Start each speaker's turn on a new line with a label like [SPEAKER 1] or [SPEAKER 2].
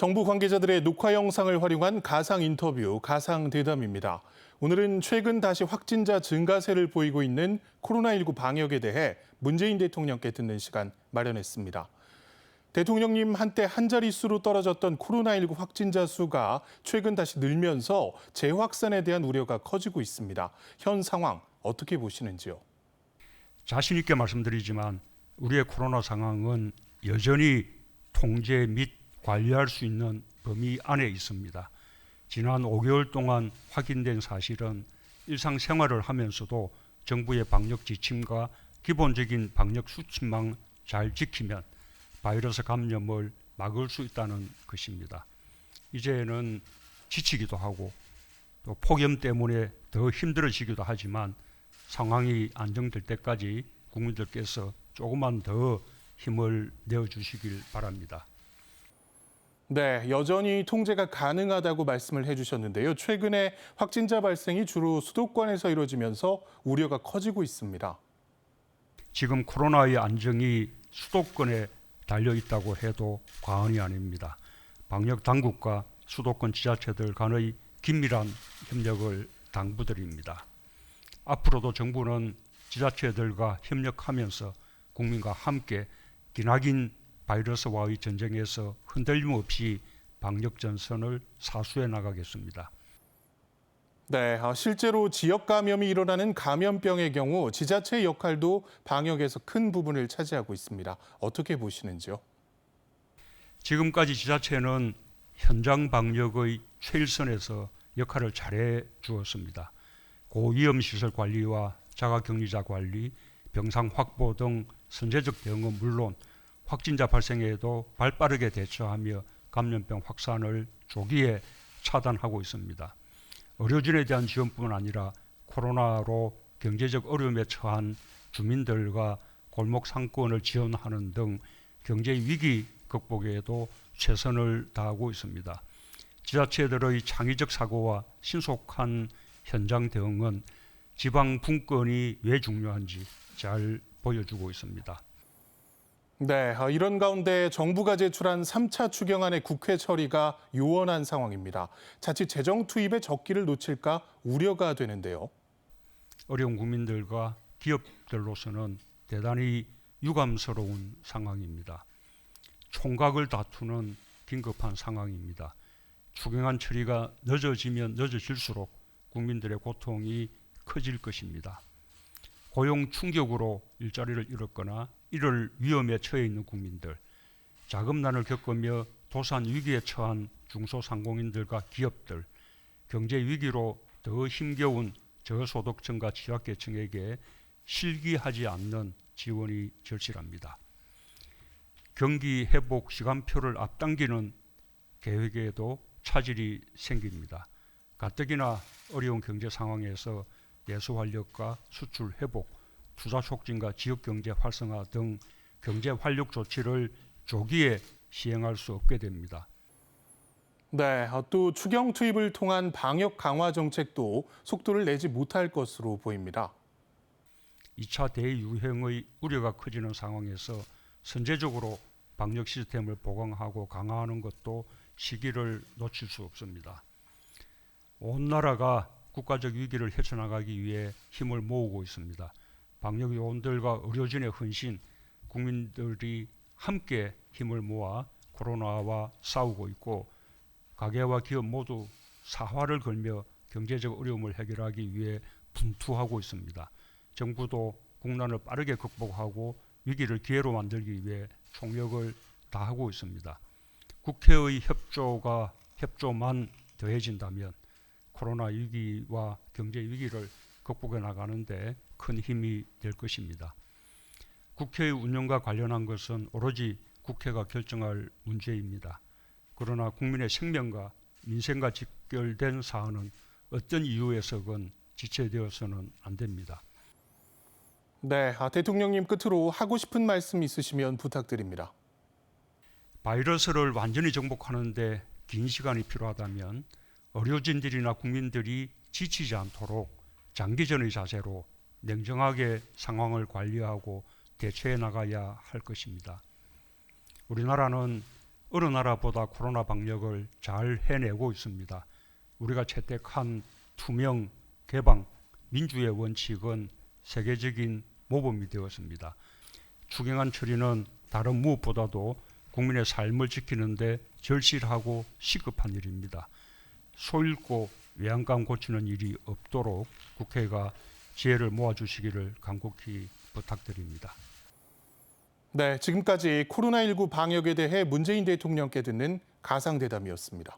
[SPEAKER 1] 정부 관계자들의 녹화 영상을 활용한 가상 인터뷰, 가상 대담입니다. 오늘은 최근 다시 확진자 증가세를 보이고 있는 코로나19 방역에 대해 문재인 대통령께 듣는 시간 마련했습니다. 대통령님, 한때 한 자릿수로 떨어졌던 코로나19 확진자 수가 최근 다시 늘면서 재확산에 대한 우려가 커지고 있습니다. 현 상황 어떻게 보시는지요?
[SPEAKER 2] 자신 있게 말씀드리지만 우리의 코로나 상황은 여전히 통제 및 관리할 수 있는 범위 안에 있습니다. 지난 5개월 동안 확인된 사실은 일상생활을 하면서도 정부의 방역 지침과 기본적인 방역 수칙만 잘 지키면 바이러스 감염을 막을 수 있다는 것입니다. 이제는 지치기도 하고 또 폭염 때문에 더 힘들어지기도 하지만 상황이 안정될 때까지 국민들께서 조금만 더 힘을 내어주시길 바랍니다.
[SPEAKER 1] 네, 여전히 통제가 가능하다고 말씀을 해주셨는데요. 최근에 확진자 발생이 주로 수도권에서 이루어지면서 우려가 커지고 있습니다.
[SPEAKER 2] 지금 코로나의 안정이 수도권에 달려 있다고 해도 과언이 아닙니다. 방역 당국과 수도권 지자체들 간의 긴밀한 협력을 당부드립니다. 앞으로도 정부는 지자체들과 협력하면서 국민과 함께 기나긴 바이러스와의 전쟁에서 흔들림 없이 방역 전선을 사수해 나가겠습니다.
[SPEAKER 1] 네, 실제로 지역 감염이 일어나는 감염병의 경우 지자체의 역할도 방역에서 큰 부분을 차지하고 있습니다. 어떻게 보시는지요?
[SPEAKER 2] 지금까지 지자체는 현장 방역의 최일선에서 역할을 잘해 주었습니다. 고위험시설 관리와 자가격리자 관리, 병상 확보 등 선제적 대응은 물론 확진자 발생에도 발빠르게 대처하며 감염병 확산을 조기에 차단하고 있습니다. 의료진에 대한 지원뿐만 아니라 코로나로 경제적 어려움에 처한 주민들과 골목 상권을 지원하는 등 경제 위기 극복에도 최선을 다하고 있습니다. 지자체들의 창의적 사고와 신속한 현장 대응은 지방 분권이 왜 중요한지 잘 보여주고 있습니다.
[SPEAKER 1] 네, 이런 가운데 정부가 제출한 3차 추경안의 국회 처리가 요원한 상황입니다. 자칫 재정 투입에 적기를 놓칠까 우려가 되는데요.
[SPEAKER 2] 어려운 국민들과 기업들로서는 대단히 유감스러운 상황입니다. 총각을 다투는 긴급한 상황입니다. 추경안 처리가 늦어지면 늦어질수록 국민들의 고통이 커질 것입니다. 고용 충격으로 일자리를 잃었거나 이럴 위험에 처해 있는 국민들, 자금난을 겪으며 도산 위기에 처한 중소상공인들과 기업들, 경제 위기로 더 힘겨운 저소득층과 취약계층에게 실기하지 않는 지원이 절실합니다. 경기 회복 시간표를 앞당기는 계획에도 차질이 생깁니다. 가뜩이나 어려운 경제 상황에서 내수 활력과 수출 회복, 투자 촉진과 지역 경제 활성화 등 경제 활력 조치를 조기에 시행할 수 없게 됩니다.
[SPEAKER 1] 네, 또 추경 투입을 통한 방역 강화 정책도 속도를 내지 못할 것으로 보입니다.
[SPEAKER 2] 2차 대유행의 우려가 커지는 상황에서 선제적으로 방역 시스템을 보강하고 강화하는 것도 시기를 놓칠 수 없습니다. 온 나라가 국가적 위기를 헤쳐나가기 위해 힘을 모으고 있습니다. 방역 요원들과 의료진의 헌신, 국민들이 함께 힘을 모아 코로나와 싸우고 있고 가게와 기업 모두 사활을 걸며 경제적 어려움을 해결하기 위해 분투하고 있습니다. 정부도 국난을 빠르게 극복하고 위기를 기회로 만들기 위해 총력을 다하고 있습니다. 국회의 협조만 더해진다면 코로나 위기와 경제 위기를 극복해 나가는데 큰 힘이 될 것입니다. 국회의 운영과 관련한 것은 오로지 국회가 결정할 문제입니다. 그러나 국민의 생명과 민생과 직결된 사안은 어떤 이유에서건 지체되어서는 안 됩니다.
[SPEAKER 1] 네, 대통령님 끝으로 하고 싶은 말씀 있으시면 부탁드립니다.
[SPEAKER 2] 바이러스를 완전히 정복하는 데 긴 시간이 필요하다면 의료진들이나 국민들이 지치지 않도록 장기전의 자세로 냉정하게 상황을 관리하고 대처해 나가야 할 것입니다. 우리나라는 어느 나라보다 코로나 방역을 잘 해내고 있습니다. 우리가 채택한 투명, 개방, 민주의 원칙은 세계적인 모범이 되었습니다. 추경안 처리는 다른 무엇보다도 국민의 삶을 지키는 데 절실하고 시급한 일입니다. 소잃고 외양간 고치는 일이 없도록 국회가 지혜를 모아주시기를 간곡히 부탁드립니다.
[SPEAKER 1] 네, 지금까지 코로나19 방역에 대해 문재인 대통령께 듣는 가상대담이었습니다.